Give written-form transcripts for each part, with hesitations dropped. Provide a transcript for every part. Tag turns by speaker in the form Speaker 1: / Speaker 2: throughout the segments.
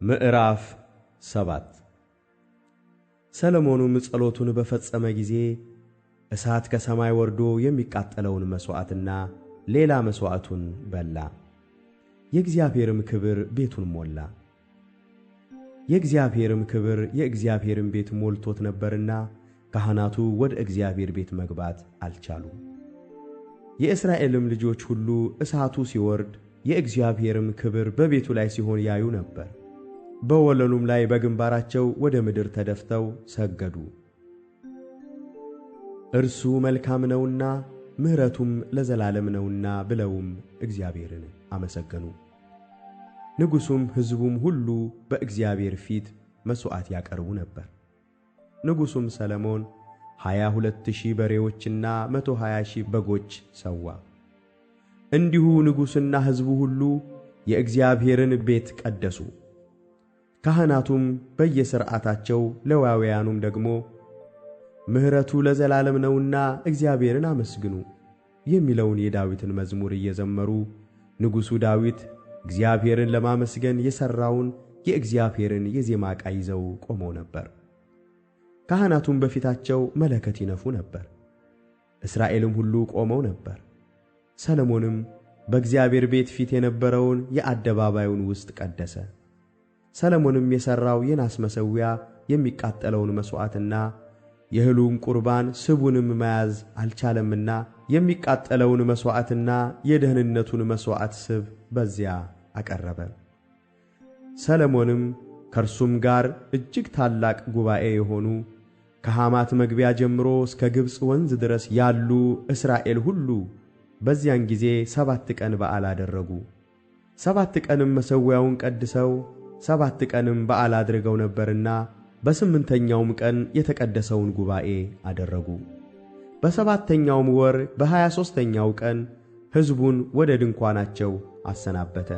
Speaker 1: ምዕራፍ 7 ሰሎሞንም ጸሎቱን በፈጸመ ጊዜ እሳት ከሰማይ ወርዶ የሚቃጠለውን መሥዋዕትና ሌላ መሥዋዕቱን በላ። የእግዚአብሔርም ክብር ቤቱን ሞላ። የእግዚአብሔርም ክብር የእግዚአብሔርን ቤት ሞልቶት ነበርና ካህናቱ ወደ እግዚአብሔር ቤት መግባት አልቻሉም። የእስራኤልም ልጆች ሁሉ እሳቱ ሲወርድ የእግዚአብሔርም ክብር በቤቱ ላይ ሲሆን ያዩ ነበር። በወለሉም ላይ በግንባራቸው ወደ ምድር ተደፍተው ሰገዱ። እርሱ መልካም ነውና ምሕረቱም ለዘላለም ነውና ብለውም እግዚአብሔርን አመሰገኑ። ንጉሡም ሕዝቡም ሁሉ በእግዚአብሔር ፊት መሥዋዕት ያቀርቡ ነበር። ንጉሡም ሰሎሞን 22,000 በሬዎችና 120,000 በጎች ሰዋ። እንዲሁ ንጉሡና ሕዝቡ ሁሉ የእግዚአብሔርን ቤት ቀደሱ። ካህናቱም በየሥርዓታቸው ሌዋውያኑም ደግሞ ምሕረቱ ለዘላለም ነውና እግዚአብሔርን አመስግኑ የሚለውን የዳዊትን መዝሙር እየዘመሩ ንጉሡ ዳዊት እግዚአብሔርን ለማመስገን የሠራውን የእግዚአብሔርን የዜማ ዕቃ ይዘው ቆመው ነበር። ካህናቱም በፊታቸው መለከት ይነፉ ነበር። እስራኤልም ሁሉ ቆመው ነበር። ሰሎሞንም በእግዚአብሔር ቤት ፊት የነበረውን የአደባባዩን ውስጥ ቀደሰ። ሰሎሞንም የሠራው የናስ መሠዊያ የሚቃጠለውን መሥዋዕትና የእህሉን ቁርባን ስቡንም መያዝ አልቻለምና የሚቃጠለውን መሥዋዕትና የደህንነቱን መሥዋዕት ስብ በዚያ አቀረበ። ሰሎሞንም ከእርሱም ጋር እጅግ ታላቅ ጉባኤ የሆኑ ከሐማት መግቢያ ጀምሮ እስከ ግብፅ ወንዝ ድረስ ያሉ እስራኤል ሁሉ በዚያን ጊዜ 7 ቀን በዓል አደረጉ። 7 ቀንም መሠዊያውን ቀድሰው 7 ቀንም በዓል አድርገው ነበርና በ8ኛውም ቀን የተቀደሰውን ጉባኤ አደረጉ። በ7ኛውም ወር በ23ኛው ቀን ሕዝቡን ወደ ድንኳናቸው አሰናበተ።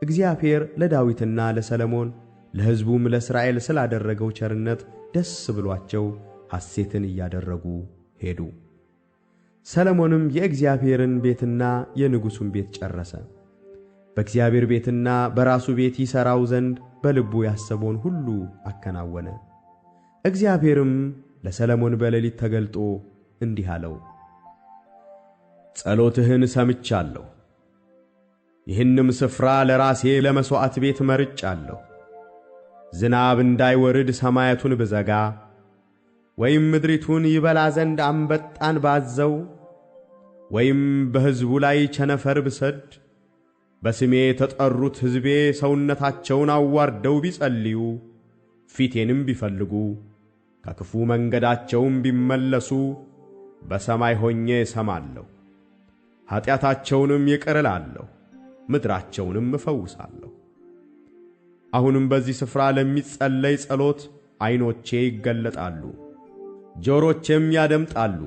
Speaker 1: እግዚአብሔር ለዳዊትና ለሰሎሞን ለሕዝቡም ለእስራኤል ስላደረገው ቸርነት ደስ ብሎአቸው ሐሴትን እያደረጉ ሄዱ። ሰሎሞንም የእግዚአብሔርን ቤትና የንጉሡን ቤት ጨረሰ። በእግዚአብሔር ቤትና በራሱ ቤት ይሠራው ዘንድ በልቡ ያሰበውን ሁሉ አከናወነ። እግዚአብሔርም ለሰሎሞን በሌሊት ተገልጦ እንዲህ አለው፣ ጸሎትህን ሰምቻለሁ። ይህንም ስፍራ ለራሴ ለመሥዋዕት ቤት መርጫለሁ። ዝናብ እንዳይወርድ ሰማያቱን ብዘጋ ወይም ምድሪቱን ይበላ ዘንድ አንበጣን ባዘው ወይም በሕዝቡ ላይ ቸነፈር ብሰድ በስሜ የተጠሩት ሕዝቤ ሰውነታቸውን አዋርደው ቢጸልዩ ፊቴንም ቢፈልጉ ከክፉ መንገዳቸውም ቢመለሱ በሰማይ ሆኜ እሰማለሁ፣ ኀጢአታቸውንም ይቅር እላለሁ፣ ምድራቸውንም እፈውሳለሁ። አሁንም በዚህ ስፍራ ለሚጸለይ ጸሎት ዐይኖቼ ይገለጣሉ፣ ጆሮቼም ያደምጣሉ።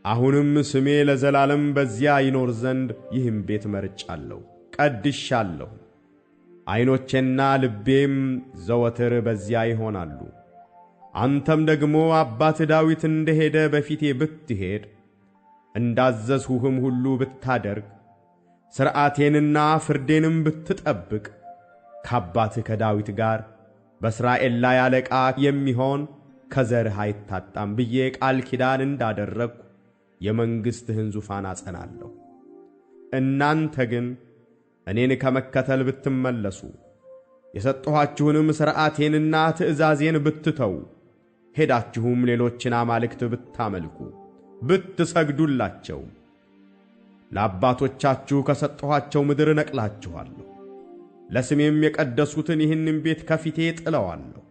Speaker 1: አሁንም ስሜ ለዘላለም በዚያ ይኖር ዘንድ ይህም ቤት መርጫለሁ፣ ቀድሻለሁ። ዐይኖቼና ልቤም ዘወትር በዚያ ይሆናሉ። አንተም ደግሞ አባት ዳዊት እንደ ሄደ በፊቴ ብትሄድ እንዳዘዝሁህም ሁሉ ብታደርግ ሥርዓቴንና ፍርዴንም ብትጠብቅ ከአባትህ ከዳዊት ጋር በእስራኤል ላይ አለቃ የሚሆን ከዘርህ አይታጣም ብዬ ቃል ኪዳን እንዳደረግሁ የመንግሥትህን ዙፋን አጸናለሁ። እናንተ ግን እኔን ከመከተል ብትመለሱ የሰጠኋችሁንም ሥርዓቴንና ትእዛዜን ብትተዉ ሄዳችሁም ሌሎችን አማልክት ብታመልኩ ብትሰግዱላቸው ለአባቶቻችሁ ከሰጠኋቸው ምድር እነቅላችኋለሁ። ለስሜም የቀደሱትን ይህንም ቤት ከፊቴ ጥለዋለሁ።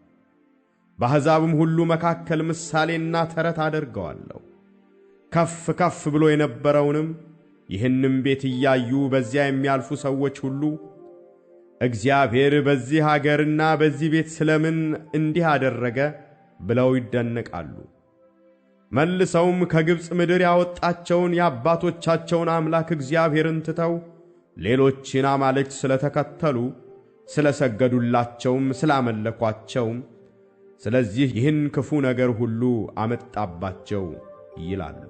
Speaker 1: በአሕዛብም ሁሉ መካከል ምሳሌና ተረት አደርገዋለሁ። ከፍ ከፍ ብሎ የነበረውንም ይህንም ቤት እያዩ በዚያ የሚያልፉ ሰዎች ሁሉ እግዚአብሔር በዚህ አገርና በዚህ ቤት ስለምን እንዲህ አደረገ ብለው ይደነቃሉ። መልሰውም ከግብፅ ምድር ያወጣቸውን የአባቶቻቸውን አምላክ እግዚአብሔርን ትተው ሌሎችን አማልክት ስለተከተሉ ስለሰገዱላቸውም ስላመለኳቸውም ስለዚህ ይህን ክፉ ነገር ሁሉ አመጣባቸው ይላሉ።